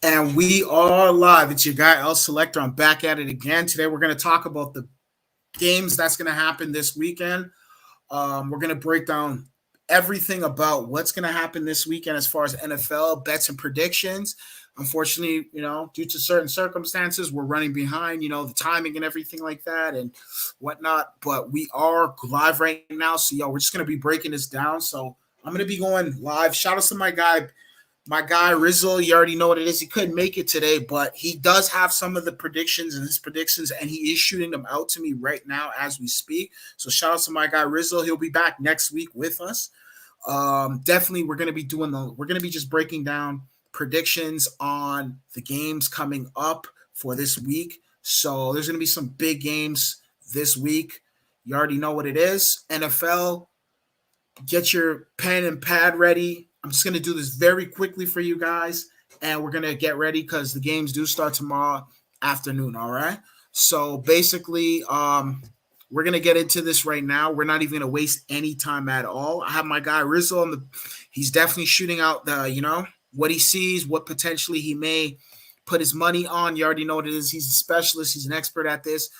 And we are live. It's your guy L Selector. I'm back at it again. Today we're going to talk about the games that's going to happen this weekend. We're going to break down everything about what's going to happen this weekend as far as NFL bets and predictions. Unfortunately, due to certain circumstances, we're running behind, the timing and everything like that and whatnot. But we are live right now. So, we're just going to be breaking this down. So I'm going to be going live. Shout out to my guy Rizzo. You already know what it is. He couldn't make it today, but he does have some of the predictions and his predictions, and he is shooting them out to me right now as we speak. So shout out to my guy Rizzo. He'll be back next week with us. Definitely, we're going to be just breaking down predictions on the games coming up for this week. So there's going to be some big games this week. You already know what it is. NFL, get your pen and pad ready. I'm just going to do this very quickly for you guys, and we're going to get ready because the games do start tomorrow afternoon, all right? So basically, we're going to get into this right now. We're not even going to waste any time at all. I have my guy Rizzo he's definitely shooting out the, what he sees, what potentially he may put his money on. You already know what it is. He's a specialist. He's an expert at this.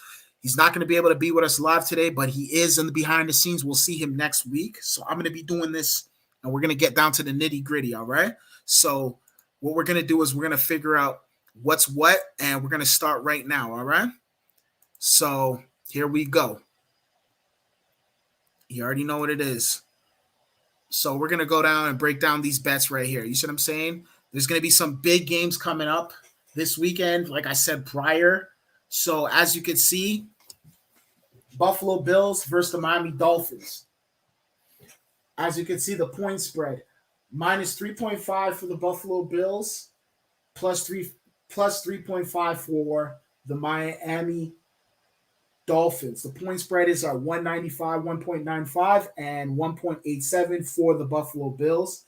He's not going to be able to be with us live today, but he is in the behind the scenes. We'll see him next week. So I'm going to be doing this, and we're going to get down to the nitty gritty, all right? So what we're going to do is we're going to figure out what's what, and we're going to start right now, all right? So here we go. You already know what it is. So we're going to go down and break down these bets right here. You see what I'm saying? There's going to be some big games coming up this weekend, like I said prior. So as you can see, Buffalo Bills versus the Miami Dolphins. As you can see, the point spread, minus 3.5 for the Buffalo Bills, plus 3.5 for the Miami Dolphins. The point spread is 195, 1.95, and 1.87 for the Buffalo Bills.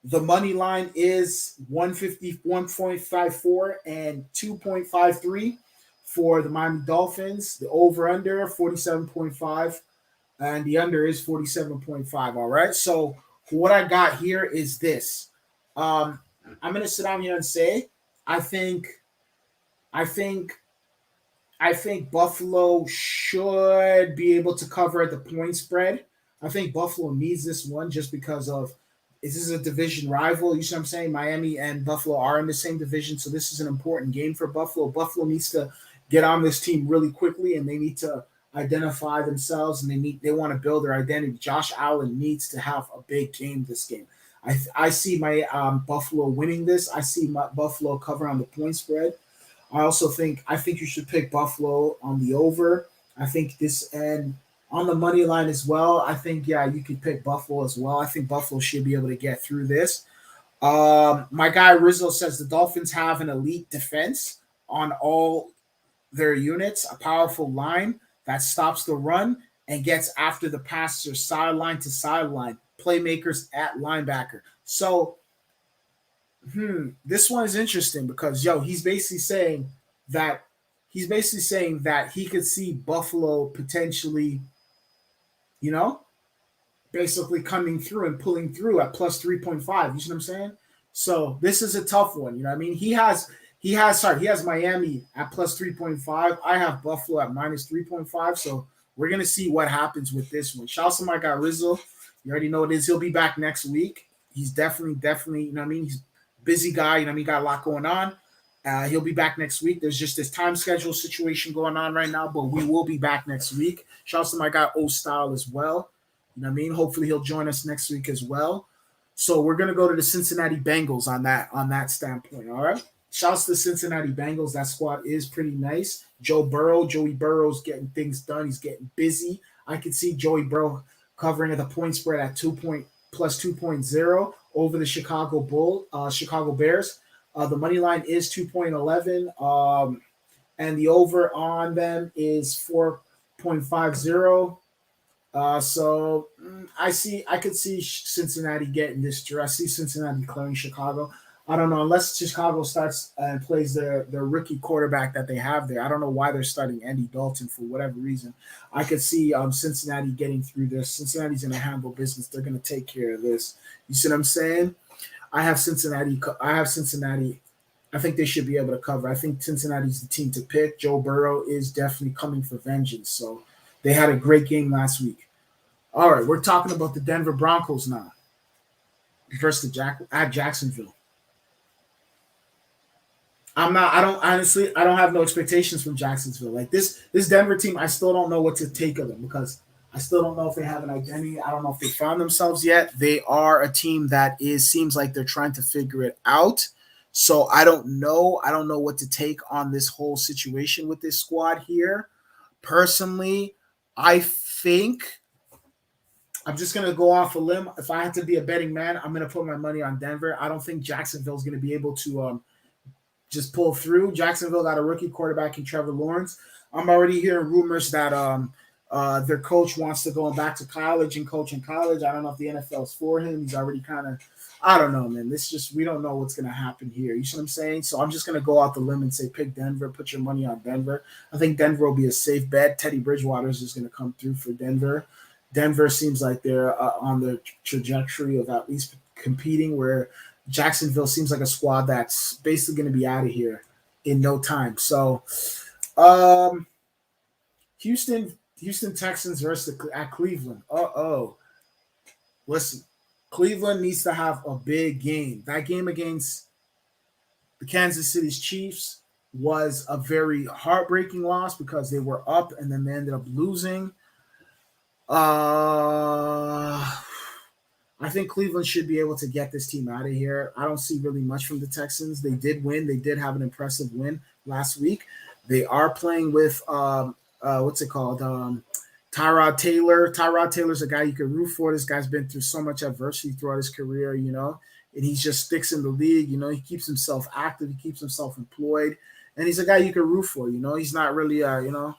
The money line is 150, 1.54 and 2.53 for the Miami Dolphins. The over-under, 47.5, and the under is 47.5, all right? So what I got here is this. I'm going to sit down here and say I think Buffalo should be able to cover at the point spread. I think Buffalo needs this one just because of this is a division rival. You see what I'm saying? Miami and Buffalo are in the same division, so this is an important game for Buffalo. Buffalo needs to get on this team really quickly, and they need to identify themselves, and they want to build their identity. Josh Allen needs to have a big game this game. I see my Buffalo winning this. I see my Buffalo cover on the point spread. I think you should pick Buffalo on the over. I think this and on the money line as well. I think you could pick Buffalo as well. I think Buffalo should be able to get through this. My guy Rizzo says the Dolphins have an elite defense on all their units, a powerful line that stops the run and gets after the passer sideline to sideline, playmakers at linebacker. So this one is interesting because he's basically saying that he could see Buffalo potentially, basically coming through and pulling through at plus 3.5. You see what I'm saying? So this is a tough one. You know what I mean? He has Miami at plus 3.5. I have Buffalo at minus 3.5. So we're gonna see what happens with this one. Shout out to my guy Rizzo. You already know what it is. He'll be back next week. He's definitely, you know what I mean? He's a busy guy. You know what I mean? Got a lot going on. He'll be back next week. There's just this time schedule situation going on right now, but we will be back next week. Shout out to my guy O Style as well. You know what I mean? Hopefully he'll join us next week as well. So we're gonna go to the Cincinnati Bengals on that standpoint. All right. Shouts to the Cincinnati Bengals. That squad is pretty nice. Joey Burrow's getting things done. He's getting busy. I could see Joey Burrow covering at the point spread at plus 2.0 over the Chicago Bears. The money line is 2.11, and the over on them is 4.50. So I could see Cincinnati getting this draw. I see Cincinnati clearing Chicago. I don't know, unless Chicago starts and plays their rookie quarterback that they have there. I don't know why they're starting Andy Dalton for whatever reason. I could see Cincinnati getting through this. Cincinnati's going to handle business. They're going to take care of this. You see what I'm saying? I have Cincinnati I think they should be able to cover. I think Cincinnati's the team to pick. Joe Burrow is definitely coming for vengeance. So they had a great game last week. All right, we're talking about the Denver Broncos now versus at Jacksonville. I don't honestly, I don't have no expectations from Jacksonville. Like this Denver team, I still don't know what to take of them because I still don't know if they have an identity. I don't know if they found themselves yet. They are a team that seems like they're trying to figure it out. So I don't know. I don't know what to take on this whole situation with this squad here. Personally, I think I'm just going to go off a limb. If I had to be a betting man, I'm going to put my money on Denver. I don't think Jacksonville's going to be able to just pull through. Jacksonville got a rookie quarterback in Trevor Lawrence. I'm already hearing rumors that their coach wants to go back to college and coach in college. I don't know if the NFL is for him. He's already kind of, I don't know, man. We don't know what's going to happen here. You see what I'm saying? So I'm just going to go out the limb and say pick Denver, put your money on Denver. I think Denver will be a safe bet. Teddy Bridgewater is just going to come through for Denver. Denver seems like they're on the trajectory of at least competing, where Jacksonville seems like a squad that's basically going to be out of here in no time. So Houston Texans versus at Cleveland. Listen, Cleveland needs to have a big game. That game against the Kansas City Chiefs was a very heartbreaking loss because they were up and then they ended up losing. I think Cleveland should be able to get this team out of here. I don't see really much from the Texans. They did win. They did have an impressive win last week. They are playing with what's it called? Tyrod Taylor. Tyrod Taylor's a guy you can root for. This guy's been through so much adversity throughout his career, and he just sticks in the league. He keeps himself active. He keeps himself employed. And he's a guy you can root for. He's not really,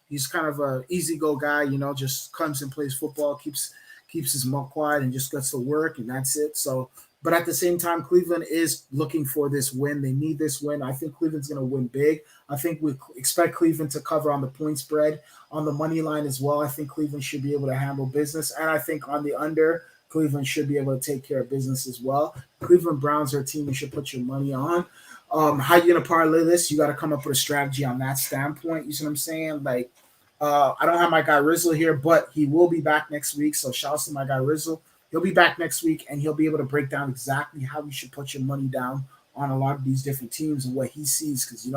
he's kind of a easy go guy. Just comes and plays football, keeps his mouth quiet, and just gets to work, and that's it. So, but at the same time, Cleveland is looking for this win. They need this win. I think Cleveland's going to win big. I think we expect Cleveland to cover on the point spread, on the money line as well. I think Cleveland should be able to handle business, and I think on the under, Cleveland should be able to take care of business as well. Cleveland Browns are a team you should put your money on. How you gonna parlay this? You got to come up with a strategy on that standpoint. You see what I'm saying? Like, I don't have my guy Rizzle here, but he will be back next week. So shout out to my guy Rizzle. He'll be back next week, and he'll be able to break down exactly how you should put your money down on a lot of these different teams and what he sees. Because you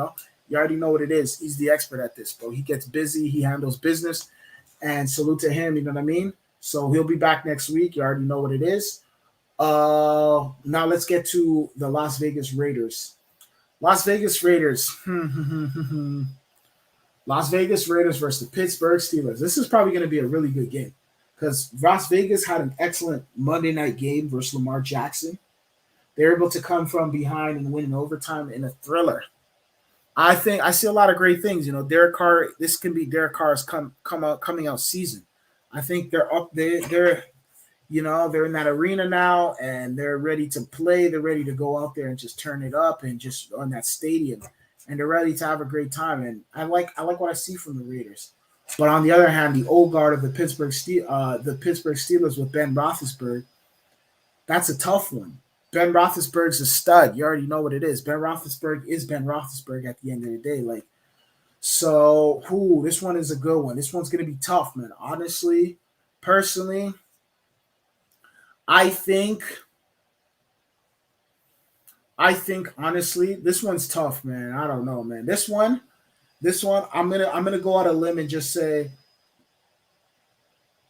already know what it is. He's the expert at this, bro. He gets busy. He handles business, and salute to him. You know what I mean? So he'll be back next week. You already know what it is. Now let's get to the Las Vegas Raiders. Las Vegas Raiders. Las Vegas Raiders versus the Pittsburgh Steelers. This is probably going to be a really good game because Las Vegas had an excellent Monday night game versus Lamar Jackson. They were able to come from behind and win in overtime in a thriller. I think I see a lot of great things. Derek Carr. This can be Derek Carr's coming out season. I think they're up. They're in that arena now, and they're ready to play. They're ready to go out there and just turn it up and just on that stadium, and they're ready to have a great time. And I like what I see from the Raiders. But on the other hand, the old guard of the Pittsburgh Steelers with Ben Roethlisberger, that's a tough one. Ben Roethlisberger's a stud. You already know what it is. Ben Roethlisberger is Ben Roethlisberger at the end of the day. This one is a good one. This one's going to be tough, man. Honestly, personally, I think honestly, this one's tough, man. I don't know, man. This one, I'm gonna go out on a limb and just say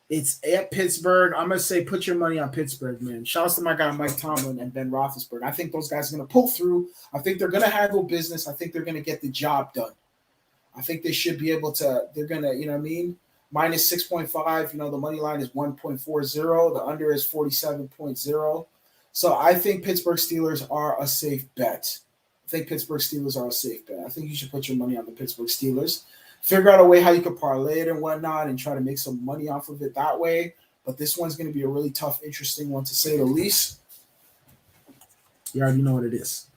it's at Pittsburgh. I'm gonna say put your money on Pittsburgh, man. Shouts to my guy Mike Tomlin and Ben Roethlisberger. I think those guys are gonna pull through. I think they're gonna handle business. I think they're gonna get the job done. I think they should be able to. They're gonna, you know what I mean? Minus 6.5, the money line is 1.40. The under is 47.0. So I think Pittsburgh Steelers are a safe bet. I think you should put your money on the Pittsburgh Steelers. Figure out a way how you can parlay it and whatnot and try to make some money off of it that way. But this one's going to be a really tough, interesting one to say the least. You already know what it is.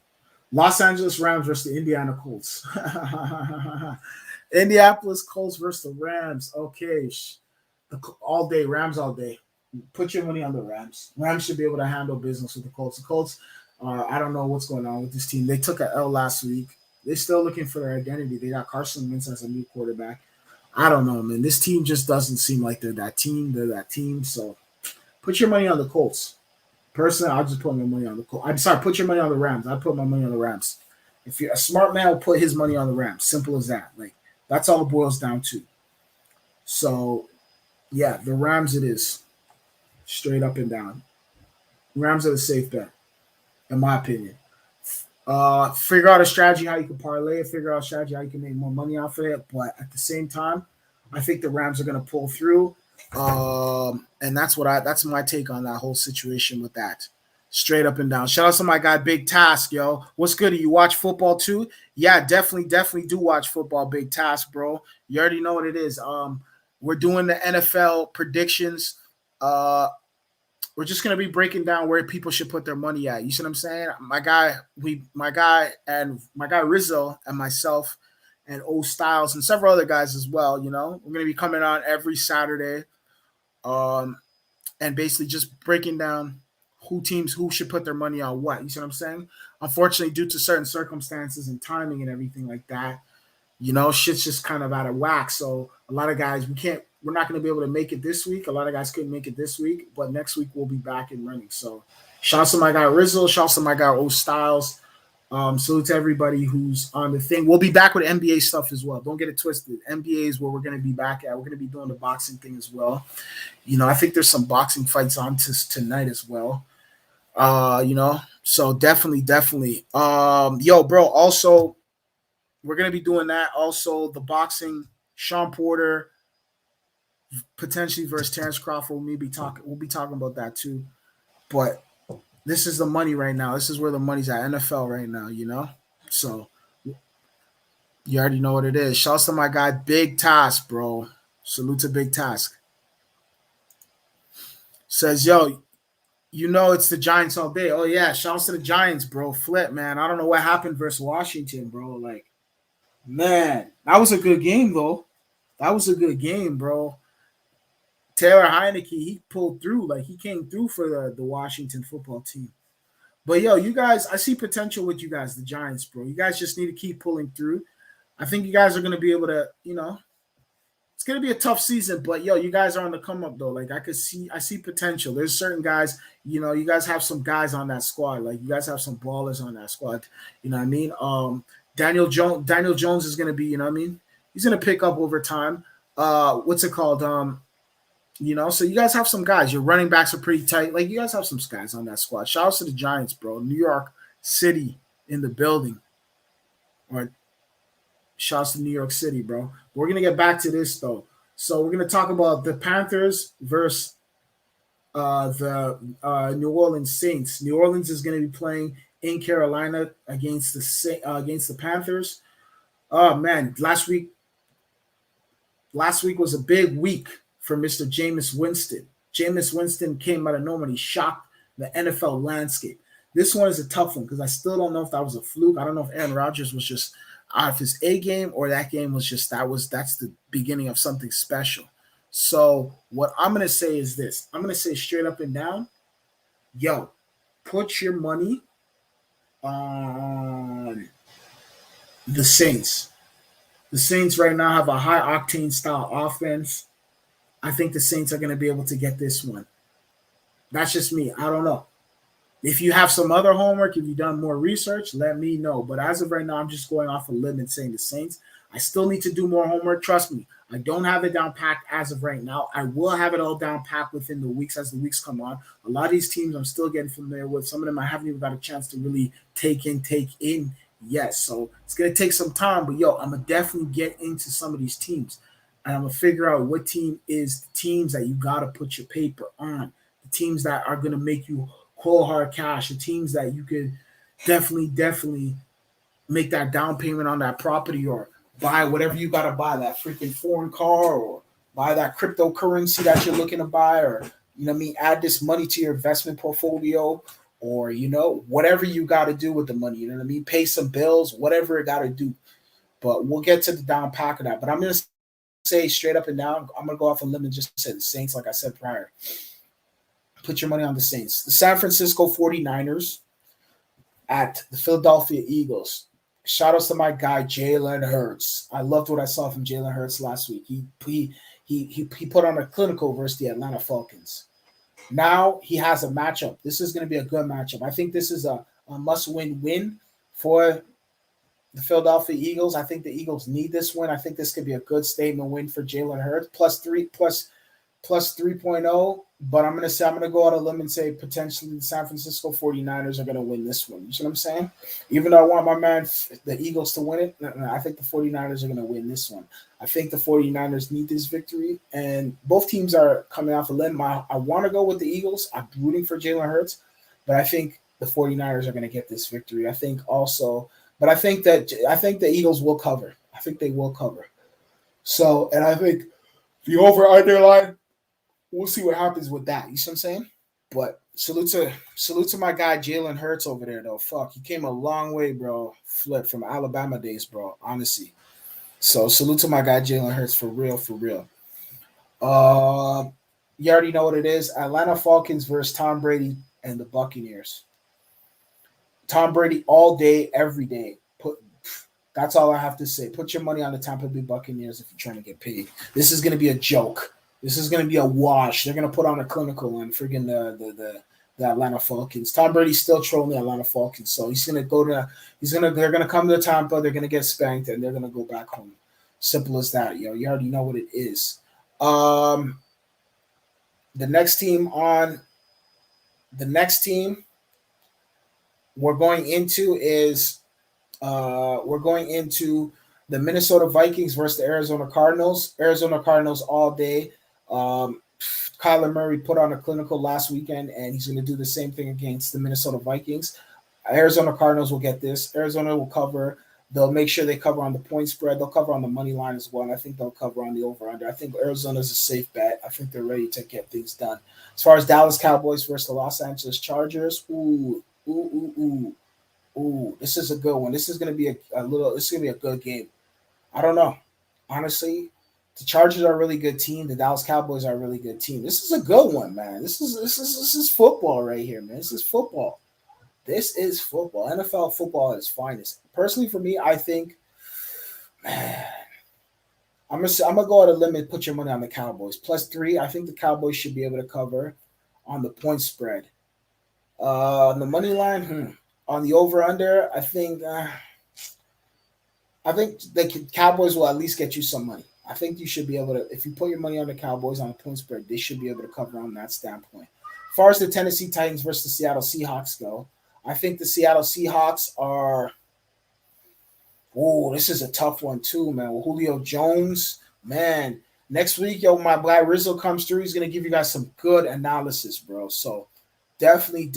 Los Angeles Rams versus the Indiana Colts. Indianapolis Colts versus the Rams. Okay. All day. Rams all day. Put your money on the Rams. Rams should be able to handle business with the Colts. The Colts, I don't know what's going on with this team. They took an L last week. They're still looking for their identity. They got Carson Wentz as a new quarterback. I don't know, man. This team just doesn't seem like they're that team. They're that team. So put your money on the Colts. Personally, I'll just put my money on the Colts. I'm sorry, put your money on the Rams. I put my money on the Rams. If you're a smart man, will put his money on the Rams. Simple as that. Like that's all it boils down to. So yeah, the Rams it is. Straight up and down. Rams are the safe bet, in my opinion. Figure out a strategy how you can parlay it, figure out a strategy how you can make more money off of it. But at the same time, I think the Rams are gonna pull through. And that's my take on that whole situation with that. Straight up and down. Shout out to my guy Big Task, yo. What's good? You watch football too? Yeah, definitely do watch football, Big Task, bro. You already know what it is. We're doing the NFL predictions. We're just gonna be breaking down where people should put their money at. You see what I'm saying? My guy Rizzo and myself and O Styles and several other guys as well. You know, we're gonna be coming on every Saturday, and basically just breaking down who should put their money on what. You see what I'm saying? Unfortunately, due to certain circumstances and timing and everything like that, you know, shit's just kind of out of whack. So a lot of guys, we're not going to be able to make it this week. A lot of guys couldn't make it this week, but next week we'll be back and running. So shout out to my guy Rizzo, shout out to my guy O Styles. Salute to everybody who's on the thing. We'll be back with NBA stuff as well. Don't get it twisted. NBA is where we're going to be back at. We're going to be doing the boxing thing as well. You know, I think there's some boxing fights on tonight as well. You know, so definitely. Yo, bro, also, we're going to be doing that. Also, the boxing, Sean Porter, potentially versus Terrence Crawford. We'll be talking about that too. But this is the money right now. This is where the money's at. NFL right now, you know? So you already know what it is. Shouts to my guy, Big Task, bro. Salute to Big Task. Says, yo, you know it's the Giants all day. Oh, yeah. Shouts to the Giants, bro. Flip, man. I don't know what happened versus Washington, bro. Like, man, that was a good game, though. That was a good game, bro. Taylor Heineke, he pulled through. Like, he came through for the Washington football team. But, yo, you guys, I see potential with you guys, the Giants, bro. You guys just need to keep pulling through. I think you guys are going to be able to, you know, it's going to be a tough season. But, yo, you guys are on the come up, though. Like, I see potential. There's certain guys, you know, you guys have some guys on that squad. Like, you guys have some ballers on that squad. You know what I mean? Daniel Jones is going to be, you know what I mean? He's going to pick up over time. What's it called? You know, so you guys have some guys. Your running backs are pretty tight. Like, you guys have some guys on that squad. Shout out to the Giants, bro. New York City in the building. Or shout out to New York City, bro. We're going to get back to this, though. So we're going to talk about the Panthers versus the New Orleans Saints. New Orleans is going to be playing in Carolina against the Panthers. Oh, man. Last week was a big week for Mr. Jameis Winston. Jameis Winston came out of nowhere and he shocked the NFL landscape. This one is a tough one because I still don't know if that was a fluke. I don't know if Aaron Rodgers was just out of his A game or that game was just that's the beginning of something special. So what I'm going to say is this. I'm going to say straight up and down, yo, put your money on the Saints. The Saints right now have a high-octane style offense. I think the Saints are going to be able to get this one. That's just me. I don't know. If you have some other homework, if you've done more research, let me know. But as of right now, I'm just going off a limb and saying the Saints. I still need to do more homework. Trust me. I don't have it down packed as of right now. I will have it all down packed within the weeks as the weeks come on. A lot of these teams I'm still getting familiar with. Some of them I haven't even got a chance to really take in yet. So it's going to take some time. But, yo, I'm going to definitely get into some of these teams. And I'm going to figure out what team is the teams that you got to put your paper on, the teams that are going to make you cold hard cash, the teams that you could definitely make that down payment on that property or buy whatever you got to buy, that freaking foreign car or buy that cryptocurrency that you're looking to buy or, you know what I mean, add this money to your investment portfolio or, you know, whatever you got to do with the money, you know what I mean, pay some bills, whatever it got to do. But we'll get to the down pack of that. But I'm going to say straight up and down, I'm going to go off a limb and just say the Saints, like I said prior. Put your money on the Saints. The San Francisco 49ers at the Philadelphia Eagles. Shout outs to my guy Jalen Hurts. I loved what I saw from Jalen Hurts last week. He put on a clinical versus the Atlanta Falcons. Now he has a matchup. This is going to be a good matchup. I think this is a must-win for the Philadelphia Eagles. I think the Eagles need this win. I think this could be a good statement win for Jalen Hurts. Plus 3.0. But I'm going to go out on a limb and say potentially the San Francisco 49ers are going to win this one. You see what I'm saying? Even though I want my man, the Eagles, to win it, I think the 49ers are going to win this one. I think the 49ers need this victory, and both teams are coming off a limb. I want to go with the Eagles. I'm rooting for Jalen Hurts, but I think the 49ers are going to get this victory. I think the Eagles will cover. I think they will cover. So, and I think the over-under line, we'll see what happens with that. You see what I'm saying? But salute to my guy Jalen Hurts over there, though. Fuck, he came a long way, bro. Flip from Alabama days, bro. Honestly. So salute to my guy Jalen Hurts for real, for real. You already know what it is. Atlanta Falcons versus Tom Brady and the Buccaneers. Tom Brady all day, every day. That's all I have to say. Put your money on the Tampa Bay Buccaneers if you're trying to get paid. This is going to be a joke. This is going to be a wash. They're going to put on a clinical on friggin' the Atlanta Falcons. Tom Brady's still trolling the Atlanta Falcons, so they're going to come to Tampa. They're going to get spanked, and they're going to go back home. Simple as that, yo. You already know what it is. The next team we're going into is the Minnesota Vikings versus the Arizona Cardinals. Arizona Cardinals all day. Kyler Murray put on a clinical last weekend, and he's going to do the same thing against the Minnesota Vikings. Arizona Cardinals will get this. Arizona will cover. They'll make sure they cover on the point spread. They'll cover on the money line as well, and I think they'll cover on the over-under. I think Arizona's a safe bet. I think they're ready to get things done. As far as Dallas Cowboys versus the Los Angeles Chargers, this is a good one. This is going to be a good game. I don't know. Honestly, the Chargers are a really good team. The Dallas Cowboys are a really good team. This is a good one, man. This is football right here, man. This is football. This is football. NFL football at its finest. Personally, for me, I think, man, I'm gonna go at a limit. Put your money on the Cowboys. +3. I think the Cowboys should be able to cover on the point spread. On the money line, on the over/under, I think the Cowboys will at least get you some money. I think you should be able to, if you put your money on the Cowboys on a point spread, they should be able to cover on that standpoint. As far as the Tennessee Titans versus the Seattle Seahawks go, I think the Seattle Seahawks are, this is a tough one too, man. With Julio Jones, man. Next week, my guy Rizzo comes through. He's going to give you guys some good analysis, bro. So definitely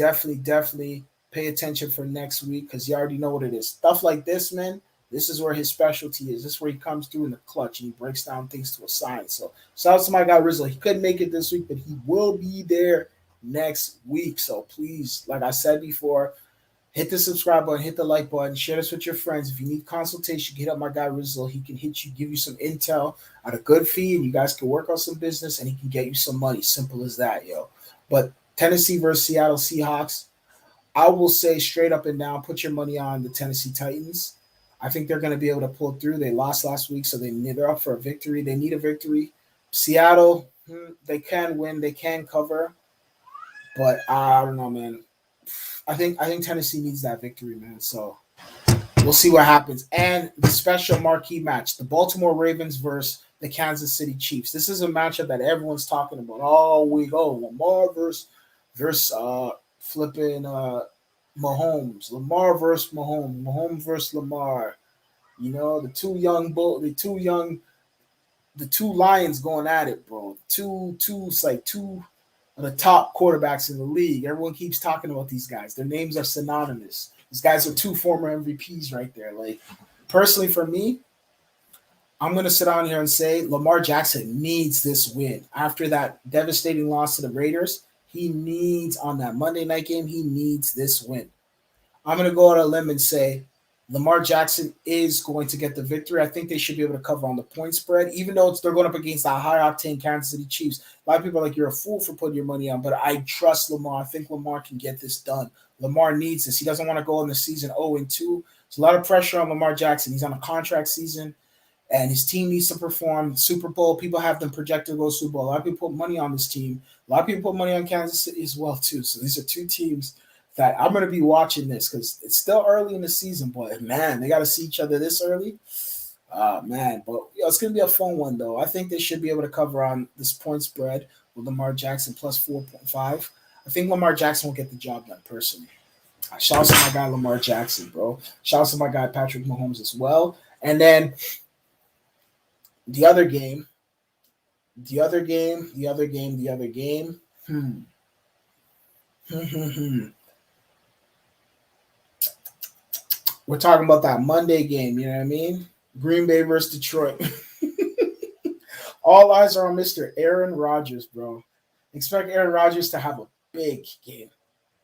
pay attention for next week because you already know what it is. Stuff like this, man. This is where his specialty is. This is where he comes through in the clutch and he breaks down things to a science. So shout out to my guy Rizzo. He couldn't make it this week, but he will be there next week. So please, like I said before, hit the subscribe button, hit the like button, share this with your friends. If you need consultation, hit up my guy Rizzo. He can hit you, give you some intel at a good fee, and you guys can work on some business, and he can get you some money. Simple as that, yo. But Tennessee versus Seattle Seahawks, I will say straight up and down, put your money on the Tennessee Titans. I think they're going to be able to pull through. They lost last week, so they're up for a victory. They need a victory. Seattle, they can win. They can cover. But I don't know, man. I think Tennessee needs that victory, man. So we'll see what happens. And the special marquee match, the Baltimore Ravens versus the Kansas City Chiefs. This is a matchup that everyone's talking about all week. Oh, Lamar versus flipping Mahomes. Lamar versus Mahomes. Mahomes versus Lamar. You know, the two lions going at it, bro. Two of the top quarterbacks in the league. Everyone keeps talking about these guys. Their names are synonymous. These guys are two former MVPs right there. Like, personally for me, I'm going to sit down here and say Lamar Jackson needs this win. After that devastating loss to the Raiders, he needs, on that Monday night game, he needs this win. I'm going to go on a limb and say Lamar Jackson is going to get the victory. I think they should be able to cover on the point spread, even though they're going up against that high octane Kansas City Chiefs. A lot of people are like, you're a fool for putting your money on, but I trust Lamar. I think Lamar can get this done. Lamar needs this. He doesn't want to go in the season 0-2. There's a lot of pressure on Lamar Jackson. He's on a contract season, and his team needs to perform. Super Bowl, people have them projected to go Super Bowl. A lot of people put money on this team. A lot of people put money on Kansas City as well, too. So these are two teams that I'm going to be watching this because it's still early in the season, but man, they got to see each other this early. Man, but it's going to be a fun one, though. I think they should be able to cover on this point spread with Lamar Jackson plus 4.5. I think Lamar Jackson will get the job done personally. Shout out to my guy Lamar Jackson, bro. Shout out to my guy Patrick Mahomes as well. And then the other game. We're talking about that Monday game, you know what I mean? Green Bay versus Detroit. All eyes are on Mr. Aaron Rodgers, bro. Expect Aaron Rodgers to have a big game.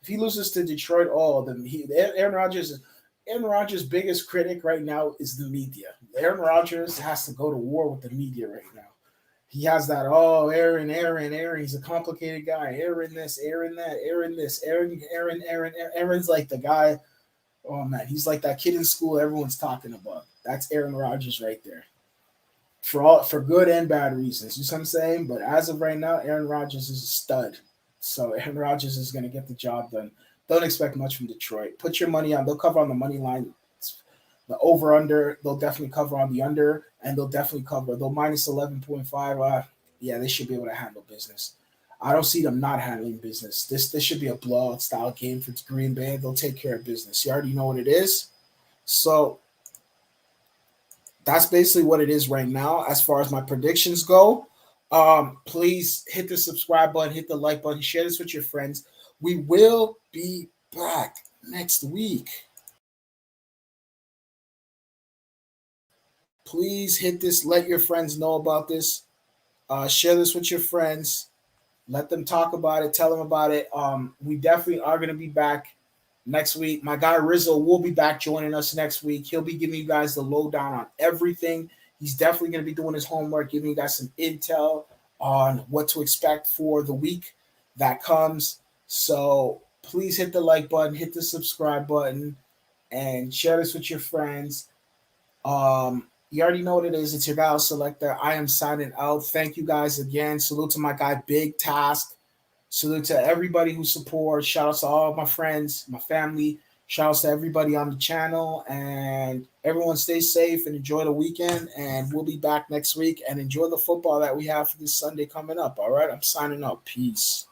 If he loses to Detroit, then Aaron Rodgers' biggest critic right now is the media. Aaron Rodgers has to go to war with the media right now. He has that, Aaron. He's a complicated guy. Aaron this, Aaron that, Aaron this, Aaron. Aaron's like the guy. Oh, man, he's like that kid in school everyone's talking about. That's Aaron Rodgers right there. For good and bad reasons. You see what I'm saying? But as of right now, Aaron Rodgers is a stud. So Aaron Rodgers is going to get the job done. Don't expect much from Detroit. Put your money on. They'll cover on the money line. The over-under, they'll definitely cover on the under, and they'll definitely cover. They'll minus 11.5. Yeah, they should be able to handle business. I don't see them not handling business. This should be a blowout-style game for Green Bay. They'll take care of business. You already know what it is. So that's basically what it is right now as far as my predictions go. Please hit the subscribe button, hit the like button, share this with your friends. We will be back next week. Please hit this. Let your friends know about this. Share this with your friends. Let them talk about it. Tell them about it. We definitely are going to be back next week. My guy Rizzo will be back joining us next week. He'll be giving you guys the lowdown on everything. He's definitely going to be doing his homework, giving you guys some intel on what to expect for the week that comes. So please hit the like button, hit the subscribe button, and share this with your friends. You already know what it is. It's your guy Selector. I am signing out. Thank you guys again. Salute to my guy Big Task. Salute to everybody who supports. Shout out to all my friends, my family. Shout out to everybody on the channel. And everyone stay safe and enjoy the weekend. And we'll be back next week. And enjoy the football that we have for this Sunday coming up. All right? I'm signing out. Peace.